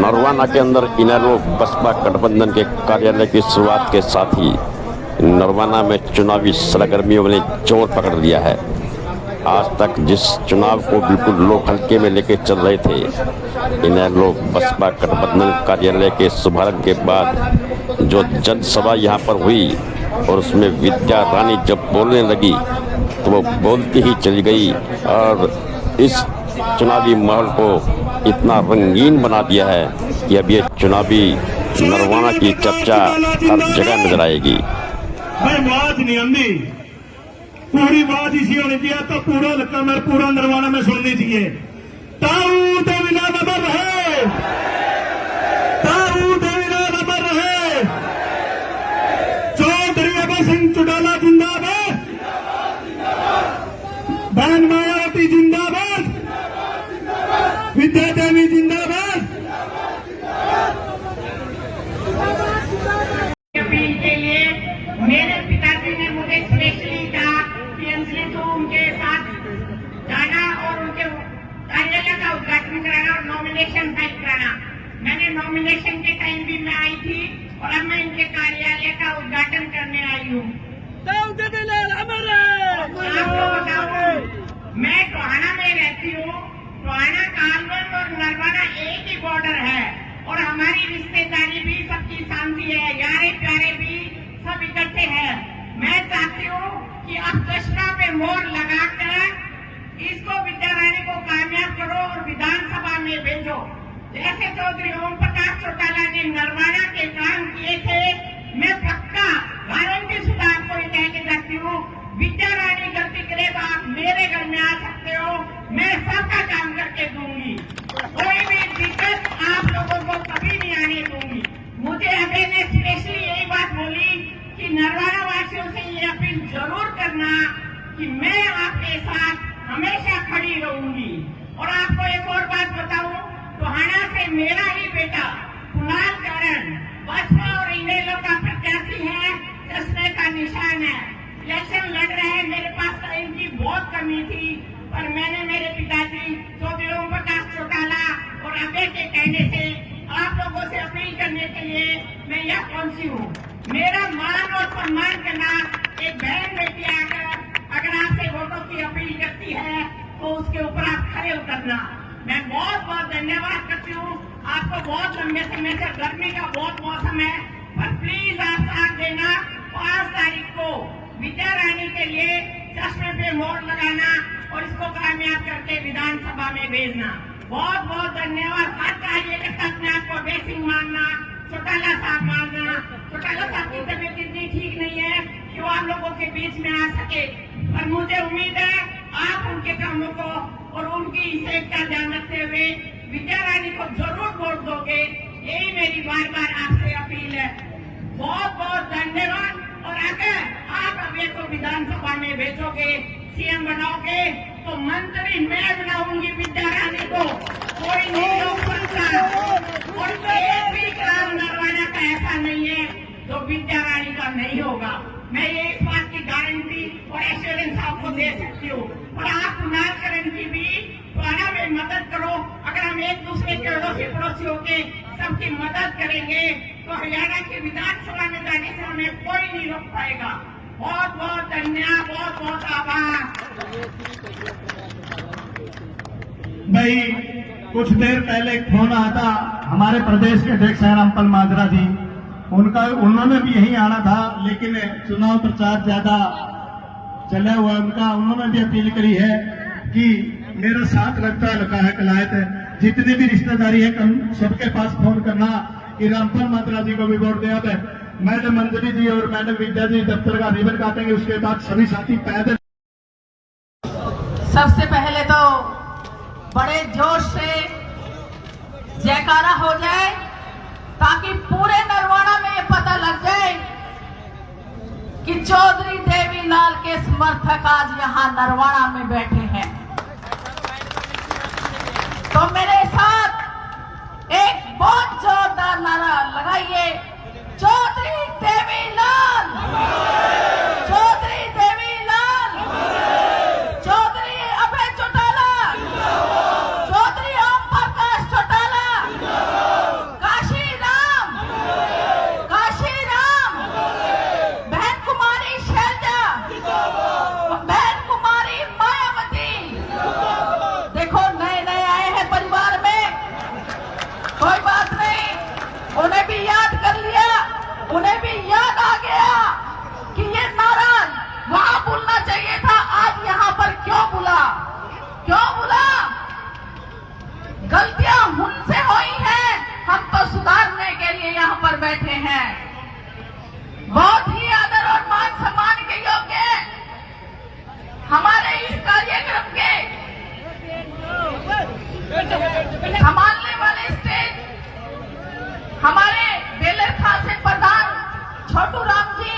नरवाना के अंदर इनेलो बसपा गठबंधन के कार्यालय की शुरुआत के साथ ही नरवाना में चुनावी सरगर्मियों ने जोर पकड़ लिया है। आज तक जिस चुनाव को बिल्कुल लोग हल्के में लेके चल रहे थे, इनेलो बसपा गठबंधन कार्यालय के शुभारंभ के बाद जो जनसभा यहाँ पर हुई और उसमें विद्या रानी जब बोलने लगी तो वो बोलती ही चली गई और इस चुनावी माहौल को इतना रंगीन बना दिया है कि अब ये चुनावी नरवाना की चर्चा हर जगह नजर आएगी। बात नहीं आती, पूरी बात इसी होनी चाहिए, तो पूरा लक्का में पूरा नरवाना में सुननी चाहिए। ताऊ देवीलाल अमर रहे, ताऊ देवीलाल अमर रहे, चौधरी अभय सिंह चौटाला जिंदाबाद, बहन मायावती जिंदाबाद, विद्या देवी जिंदाबाद। अपील के लिए मेरे पिताजी ने मुझे स्पेशली कहा कि अंजलि तो उनके साथ जाना और उनके कार्यालय का उद्घाटन कराना और नॉमिनेशन फाइल कराना। मैंने नॉमिनेशन के टाइम भी मैं आई थी और अब मैं इनके कार्यालय का उद्घाटन करने आई हूँ। आपको बताऊँ, मैं टोहाना में रहती हूँ। टोहाना, कालवन और नरवाना एक ही बॉर्डर है और हमारी रिश्तेदारी भी सबकी शांति है, यारे प्यारे भी सब इकट्ठे हैं। मैं चाहती हूँ कि अब चश्मा पे मोहर लगाकर इसको विद्या रानी को कामयाब करो और विधानसभा में भेजो। जैसे चौधरी ओम प्रकाश चौटाला ने नरवाना के काम किए थे, मैं पक्का गारंटी से आपको ये कह के जाती हूँ, विद्या रानी गलती करे तो आप मेरे घर में आ सकते हो, मैं सबका काम करके दूंगी। कोई भी दिक्कत आप लोगों को कभी नहीं आने दूंगी। मुझे अभय ने स्पेशली यही बात बोली कि नरवाना वासियों से ये अपील जरूर करना कि मैं आपके साथ हमेशा खड़ी रहूंगी। और आपको एक और बात बताऊं, टोहाना से मेरा ही बेटा कुणाल करण बसपा और इनेलो का प्रत्याशी है, चश्मे का निशान है, इलेक्शन लड़ रहे हैं। मेरे पास टाइम की बहुत कमी थी, पर मैंने मेरे पिताजी चौधरी ओम प्रकाश चौटाला और अभय के कहने से आप लोगों से अपील करने के लिए मैं यहाँ पहुंची हूँ। मेरा मान और सम्मान करना, एक बहन बेटी आकर अगर आपसे वोटों की अपील करती है तो उसके ऊपर आप खड़े उतरना। मैं बहुत बहुत धन्यवाद करती हूँ। आपको बहुत लंबे समय से गर्मी का बहुत मौसम है, पर प्लीज आप साथ देना। 5 तारीख को विद्या रानी के लिए चश्मे पे मोहर लगाना और इसको कामयाब करके विधानसभा में भेजना। बहुत बहुत धन्यवाद। हर कार्यकर्ता अपने आपको अभय सिंह मानना, चौटाला साहब मानना। चौटाला साहब की तबीयत इतनी ठीक नहीं है कि वो आप लोगों के बीच में आ सके, पर मुझे उम्मीद है आप उनके कामों को और उनकी सेहत का ध्यान रखते हुए विद्या रानी को जरूर वोट दोगे। यही मेरी बार बार आपसे अपील है। बहुत बहुत धन्यवाद। और अगर आप अभय को विधानसभा में भेजोगे, सीएम बनाओगे, तो मंत्री मैं बनाऊंगी विद्या रानी को, कोई नहीं रोक सकता। और एक भी काम नरवाना का ऐसा नहीं है जो विद्या रानी का नहीं होगा। मैं ये इस बात की गारंटी और एश्योरेंस आपको दे सकती हूँ। और आप कुणाल करण की भी टोहाना में मदद करो। अगर हम एक दूसरे के अड़ोसी पड़ोसी होके सबकी मदद करेंगे तो हरियाणा की विधानसभा में जाने से हमें कोई नहीं रोक पाएगा। बहुत बहुत धन्यवाद, बहुत बहुत आभार। भाई कुछ देर पहले एक फोन आया था हमारे प्रदेश के अध्यक्ष हैं रामपाल माजरा जी, उन्होंने भी यही आना था, लेकिन चुनाव प्रचार ज्यादा चला हुआ उनका। उन्होंने भी अपील करी है कि मेरा साथ लगता लगा है कलायत है, जितनी भी रिश्तेदारी है सबके पास फोन करना कि रामपाल माजरा जी को भी वोट दे। अब मैडम अंजलि जी और मैडम विद्या जी दफ्तर का रिबन काटेंगे, उसके बाद सभी साथी पैदल। सबसे पहले तो बड़े जोश से जयकारा हो जाए ताकि पूरे नरवाना में ये पता लग जाए कि चौधरी देवीलाल के समर्थक आज यहाँ नरवाना में बैठे हैं। तो मेरे साथ एक बहुत जोरदार नारा लगाइए, चौधरी देवीलाल, चौधरी देवीलाल, चौधरी अभय चौटाला, चौधरी ओम प्रकाश चौटाला, बैठे हैं, बहुत ही आदर और मान सम्मान के योग्य हमारे इस कार्यक्रम के संभालने वाले स्टेज हमारे बेलर खां से प्रधान छोटू राम जी,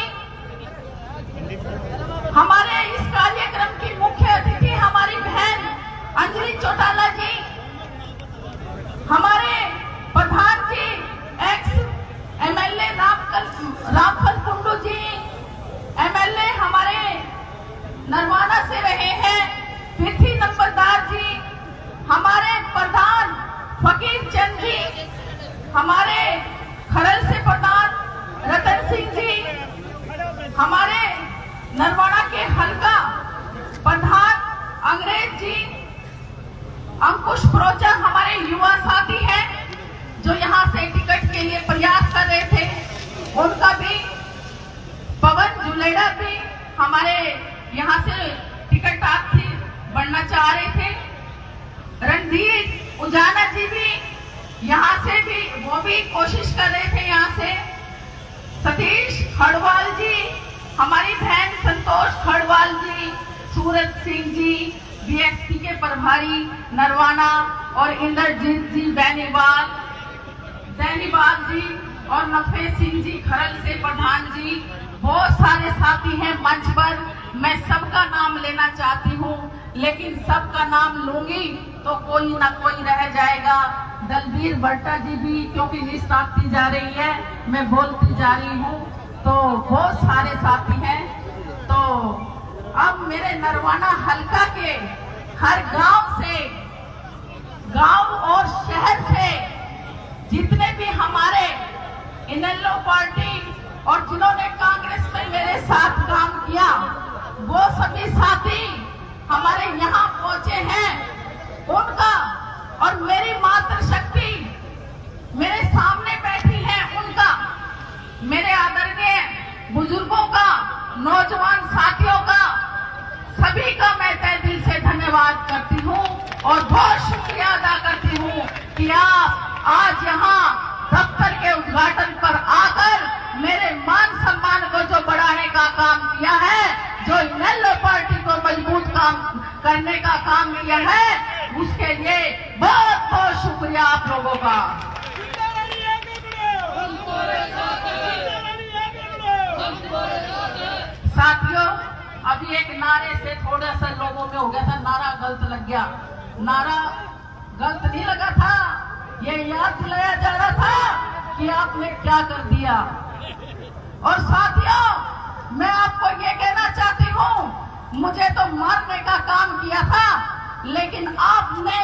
हमारे इस कार्यक्रम की मुख्य अतिथि हमारी बहन अंजलि चौटाला जी, हमारे प्रधान जी एक्स एमएलए रामफल कुंडू जी, एमएलए हमारे नरवाना से रहे हैं पृथ्वी नंबरदार जी, हमारे प्रधान फकीर चंद जी, हमारे खरल से प्रधान रतन सिंह जी, हमारे नरवाना के हल्का प्रधान अंग्रेज जी, अंकुश प्रोचा हमारे युवा साथी हैं जो यहाँ से टिकट के लिए प्रयास कर रहे थे, उनका भी, पवन जुलेड़ा भी हमारे यहाँ से टिकट प्रार्थी बनना चाह रहे थे, रणधीर उजाला जी भी यहाँ से भी, वो भी कोशिश कर रहे थे यहाँ से, सतीश खड़वाल जी, हमारी बहन संतोष खड़वाल जी, सूरज सिंह जी बीएसपी के प्रभारी नरवाना, और इंद्रजीत जी बेनीवाल जी, और नफे सिंह जी खरल से प्रधान जी, बहुत सारे साथी हैं मंच पर। मैं सबका नाम लेना चाहती हूँ, लेकिन सबका नाम लूंगी तो कोई ना कोई रह जाएगा। दलबीर भट्टा जी भी, क्योंकि लिस्ट आती जा रही है, मैं बोलती जा रही हूँ, तो बहुत सारे साथी हैं। तो अब मेरे नरवाना हल्का के हर गांव और शहर से जितने भी हमारे इनेलो पार्टी और जिन्होंने कांग्रेस में मेरे साथ काम किया, वो सभी साथी हमारे यहाँ पहुंचे हैं। उनका और मेरी मातृशक्ति मेरे सामने बैठी है, उनका, मेरे आदरणीय बुजुर्गों का, नौजवान साथियों का, सभी का मैं तहे दिल से धन्यवाद करती हूँ और बहुत शुक्रिया अदा करती हूँ कि आप आज यहाँ दफ्तर के उद्घाटन पर आकर मेरे मान सम्मान को जो बढ़ाने का काम किया है, जो इनेलो पार्टी को मजबूत काम करने का काम किया है, उसके लिए बहुत बहुत शुक्रिया आप लोगों का। साथियों, अभी एक नारे से थोड़ा सा लोगों में हो गया था, नारा गलत लग गया। नारा गलत नहीं लगा था, ये याद दिलाया जा रहा था कि आपने क्या कर दिया। और साथियों, मैं आपको ये कहना चाहती हूँ, मुझे तो मारने का काम किया था, लेकिन आपने,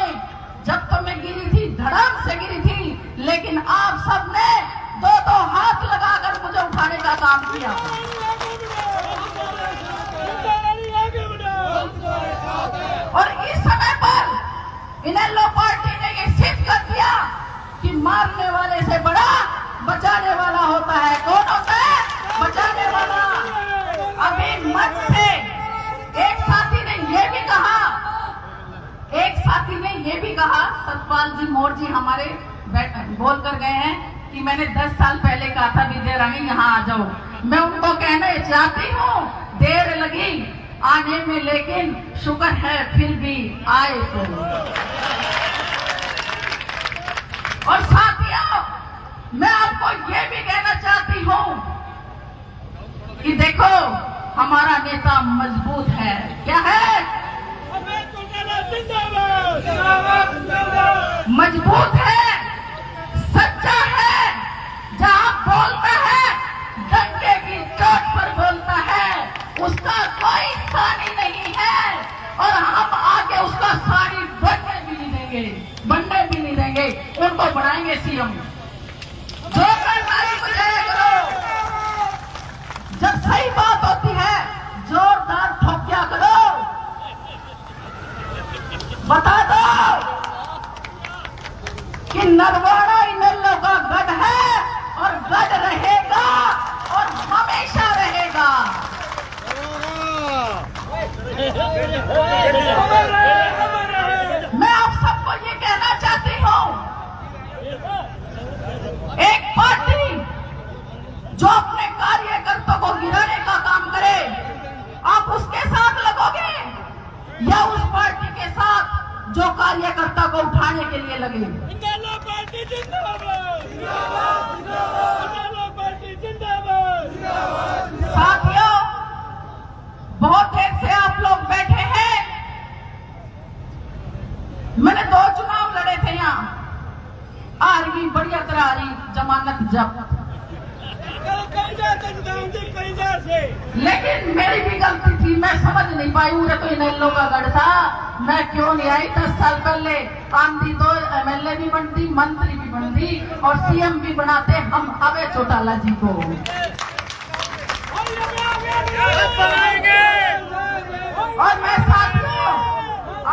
जब तो मैं गिरी थी, धड़ाम से गिरी थी, लेकिन आप सबने दो हाथ लगाकर मुझे उठाने का काम किया। और इस समय पर इनेलो पार्टी ने ये सिद्ध कर दिया कि मारने वाले से बड़ा बचाने वाला होता है। कौन होता है बचाने वाला? अभी मंच से एक साथी ने ये भी कहा, सतपाल जी मोर जी हमारे बोल कर गए हैं कि मैंने 10 साल पहले कहा था विजय रानी यहाँ आ जाओ। मैं उनको कहना चाहती हूँ, देर लगी आने में, लेकिन शुक्र है फिर भी आए तो। और साथियों, मैं आपको ये भी कहना चाहती हूँ कि देखो, हमारा नेता मजबूत है। क्या है? मजबूत है, सच्चा है, जहाँ बोलता है डंके की चोट पर बोलता है, उसका कोई सानी नहीं है, और हम आगे उसका सानी बनने भी नहीं देंगे, उनको बनाएंगे सीएम। जो करना है मुझे करो, जब सही बात होती है जोरदार ठोकिया करो, बता दो कि नरवाना इनेलो का गढ़ है और गढ़ रहेगा और हमेशा रहेगा। मैं आप सबको ये कहना चाहती हूँ, एक पार्टी दिखाने के लिए लगे। जिंदाबाद पार्टी जिंदाबाद, जिंदाबाद पार्टी जिंदाबाद। साथियों, बहुत देर से आप लोग बैठे हैं। मैंने 2 चुनाव लड़े थे यहाँ, हार गई, बढ़िया तरह हारी, जमानत जब्त। लेकिन मेरी भी गलती थी, मैं समझ नहीं पाई। उरे तो इनेलो का गढ़ था, मैं क्यों नहीं आई 10 साल पहले। आंधी तो MLA भी बनती, मंत्री भी बनती और CM भी बनाते हम अबे चौटाला जी को। और मैं साथियों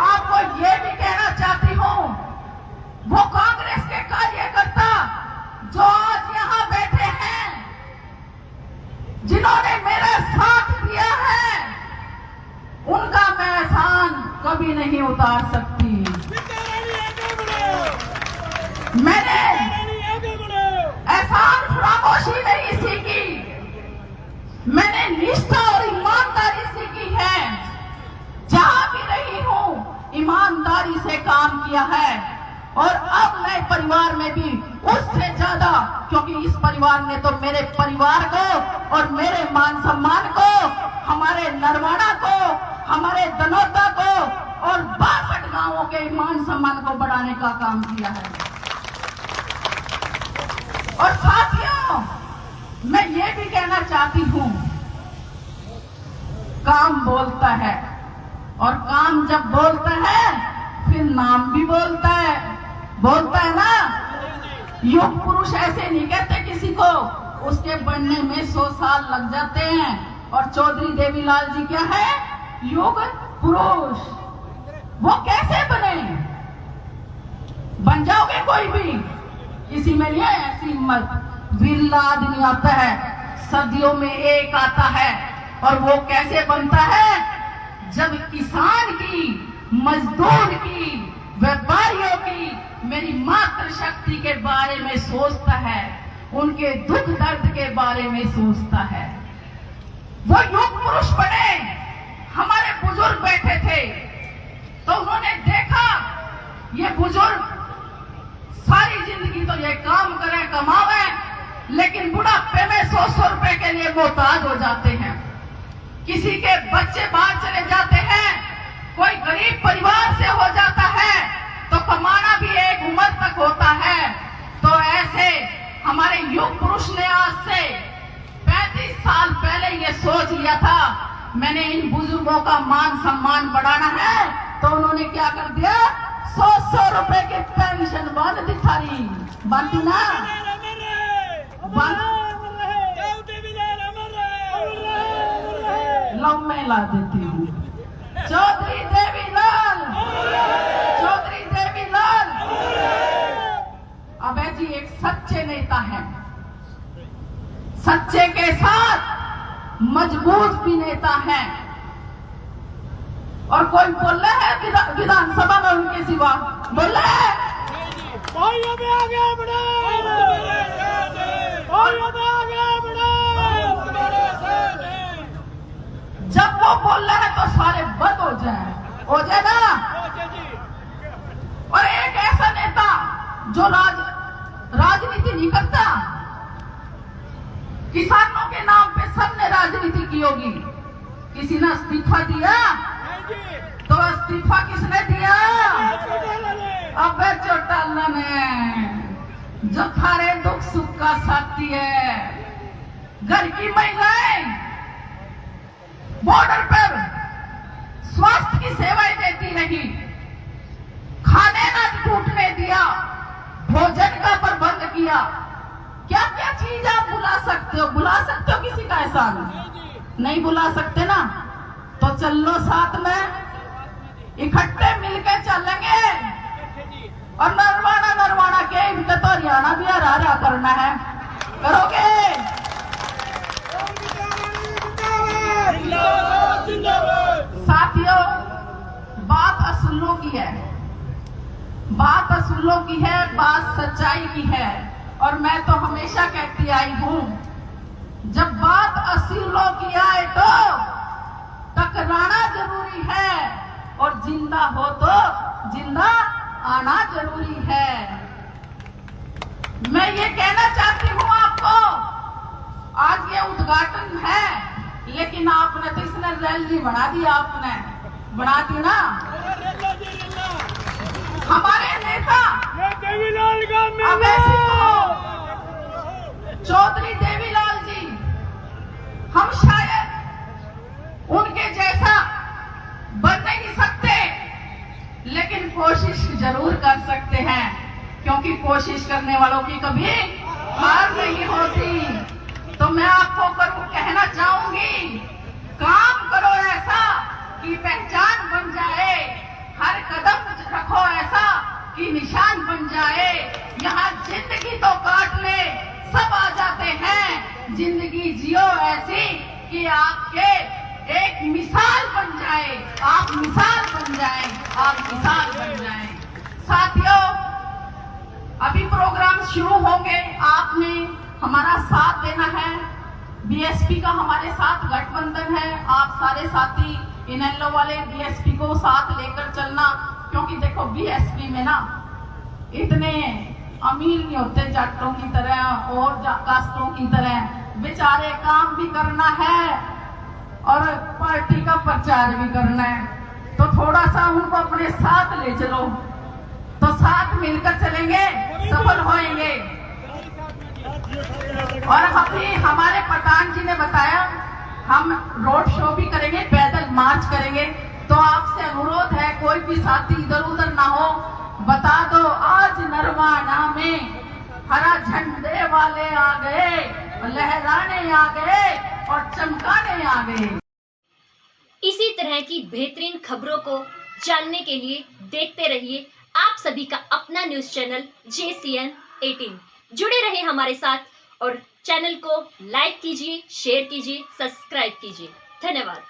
आपको ये भी कहना चाहती हूँ, वो कांग्रेस के कार्यकर्ता जो आज यहाँ बैठे हैं, जिन्होंने मेरा साथ दिया है, उनका मैं एहसान कभी नहीं उतार सकती। मैंने एहसान खामोशी नहीं सीखी, मैंने निष्ठा और ईमानदारी सीखी है। जहां भी रही हूं ईमानदारी से काम किया है और अब मैं परिवार में भी उससे ज्यादा, क्योंकि इस परिवार ने तो मेरे परिवार को और मेरे मान सम्मान को, हमारे नरवाड़ा को, हमारे दनौता को और 62 गांवों के मान सम्मान को बढ़ाने का काम किया है। और साथियों, मैं ये भी कहना चाहती हूं, काम बोलता है और काम जब बोलता है फिर नाम भी बोलता है ना। युग पुरुष ऐसे नहीं कहते किसी को, उसके बनने में 100 साल लग जाते हैं। और चौधरी देवीलाल जी क्या है? युग पुरुष। वो कैसे बने? बन जाओगे कोई भी, किसी में नहीं है ऐसी हिम्मत। विरला आदमी आता है, सदियों में एक आता है। और वो कैसे बनता है? जब किसान की, मजदूर की, व्यापारियों की, मेरी मातृशक्ति के बारे में सोचता है, उनके दुख दर्द के बारे में सोचता है, वो युग पुरुष बने। हमारे बुजुर्ग बैठे थे तो उन्होंने देखा ये बुजुर्ग सारी जिंदगी तो ये काम करे, कमावे, लेकिन बुढ़ापे में 100-100 रुपए के लिए मोहताज हो जाते हैं। किसी के बच्चे बाहर चले जाते हैं, कोई गरीब परिवार से हो जाता है तो कमाना भी एक उम्र तक होता है। तो ऐसे हमारे युग पुरुष ने आज से 35 साल पहले ये सोच लिया था, मैंने इन बुजुर्गों का मान सम्मान बढ़ाना है। तो उन्होंने क्या कर दिया? 100-100 रुपए की पेंशन बांध दी थारी, बांधी ना, लव में ला देती हूँ। चौधरी देवीलाल, चौधरी देवीलाल अबे जी एक सच्चे नेता हैं, सच्चे के साथ मजबूत भी नेता हैं। और कोई बोल रहा है विधानसभा में उनके सिवा? बोल रहा है जब वो बोल रहे हैं तो सारे बंद हो जाए ना। और एक ऐसा नेता जो राजनीति नहीं करता, किसानों के नाम पे सबने राजनीति की होगी। किसी ने इस्तीफा दिया तो इस्तीफा किसने दिया? अबे चौटाला ने, जो थारे दुख सुख का साथी है। घर की महिलाएं बॉर्डर पर स्वास्थ्य की सेवाएं देती रही, खाने न टूटने दिया, भोजन का प्रबंध किया। क्या क्या चीज आप बुला सकते हो? बुला सकते हो किसी का एहसान? नहीं बुला सकते ना। तो चल लो साथ में, इकट्ठे मिलकर चलेंगे और नरवाड़ा के तो हरियाणा भी हरा करना है। करोगे? साथियों, बात असूलों की है, बात असूलों की है, बात सच्चाई की है। और मैं तो हमेशा कहती आई हूं, जब बात असूलों की आए तो टकराना जरूरी है, और जिंदा हो तो जिंदा आना जरूरी है। मैं ये कहना चाहती हूँ आपको, आज ये उद्घाटन है, लेकिन आपने तो इसने रैली बना दी, आपने बना दी ना। हमारे नेता देवीलाल का अवैसी चौधरी देवीलाल जी, हम शायद उनके जैसा बन नहीं सकते, लेकिन कोशिश जरूर कर सकते हैं, क्योंकि कोशिश करने वालों की कभी हार नहीं होती। तो मैं आपको कहना चाहूंगी, काम करो ऐसा कि पहचान बन जाए, हर कदम रखो ऐसा कि निशान बन जाए। यहाँ जिंदगी तो काट ले सब आ जाते हैं, जिंदगी जियो ऐसी कि आपके एक मिसाल बन जाए, आप मिसाल बन जाए, आप मिसाल बन जाए। साथियों, अभी प्रोग्राम शुरू होंगे, आपने हमारा साथ देना है। बीएसपी का हमारे साथ गठबंधन है, आप सारे साथी इनेलो वाले बीएसपी को साथ लेकर चलना, क्योंकि देखो बीएसपी में ना इतने अमीर नहीं होते जाटों की तरह और कास्टों की तरह, बेचारे काम भी करना है और पार्टी का प्रचार भी करना है, तो थोड़ा सा उनको अपने साथ ले चलो, तो साथ मिलकर चलेंगे, सफल होएंगे। और अभी हमारे प्रधान जी ने बताया हम रोड शो भी करेंगे, पैदल मार्च करेंगे, तो आपसे अनुरोध है कोई भी साथी इधर उधर ना हो, बता दो आज नरवाना में हरा झंडे वाले आ गए, लहराने आ गए और चमकाने आ गए। इसी तरह की बेहतरीन खबरों को जानने के लिए देखते रहिए आप सभी का अपना न्यूज चैनल JCN 18। जुड़े रहे हमारे साथ और चैनल को लाइक कीजिए, शेयर कीजिए, सब्सक्राइब कीजिए। धन्यवाद।